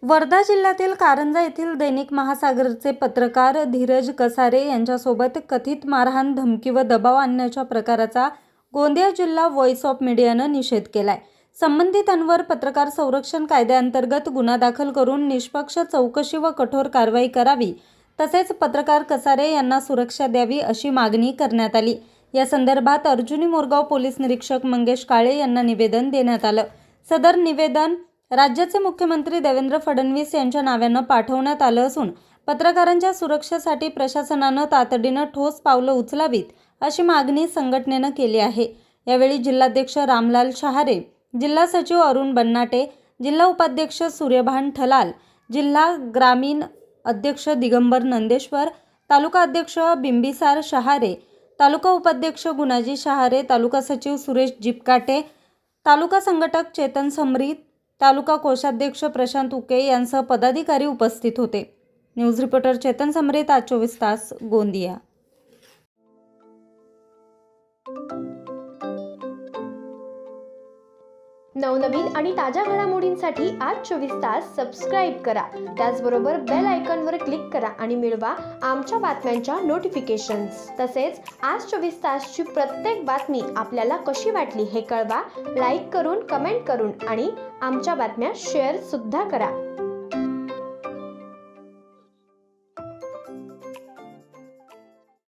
वर्धा जिल्ह्यातील कारंजा येथील दैनिक महासागरचे पत्रकार धीरज कसारे यांच्यासोबत कथित मारहाण, धमकी व दबाव आणण्याच्या प्रकाराचा गोंदिया जिल्हा व्हॉइस ऑफ मीडियानं निषेध केलाय. संबंधितांवर पत्रकार संरक्षण कायद्याअंतर्गत गुन्हा दाखल करून निष्पक्ष चौकशी व कठोर कारवाई करावी, तसेच पत्रकार कसारे यांना सुरक्षा द्यावी अशी मागणी करण्यात आली. या संदर्भात अर्जुनी मोरगाव पोलीस निरीक्षक मंगेश काळे यांना निवेदन देण्यात आलं. सदर निवेदन राज्याचे मुख्यमंत्री देवेंद्र फडणवीस यांच्या नावानं पाठवण्यात आलं असून पत्रकारांच्या सुरक्षेसाठी प्रशासनानं तातडीनं ठोस पावलं उचलावीत अशी मागणी संघटनेनं केली आहे. यावेळी जिल्हाध्यक्ष रामलाल शहारे, जिल्हा सचिव अरुण बन्नाटे, जिल्हा उपाध्यक्ष सूर्यभान ठलाल, जिल्हा ग्रामीण अध्यक्ष दिगंबर नंदेश्वर, तालुका अध्यक्ष बिंबिसार शहारे, तालुका उपाध्यक्ष गुणाजी शहारे, तालुका सचिव सुरेश जिपकाटे, तालुका संघटक चेतन समरीत, तालुका कोषाध्यक्ष प्रशांत उके यांसह पदाधिकारी उपस्थित होते. न्यूज रिपोर्टर चेतन समरीत, आज 24 तास, गोंदिया. नवनवीन आणि ताज्या घडामोडींसाठी आज 24 तास सबस्क्राईब करा. त्याचबरोबर बेल आयकॉनवर क्लिक करा आणि मिळवा आमच्या बातम्यांच्या नोटिफिकेशन्स. तसेच आज 24 तासची प्रत्येक बातमी आपल्याला कशी वाटली हे कळवा. लाईक करून, कमेंट करून आणि आमच्या बातम्या शेअर सुद्धा करा.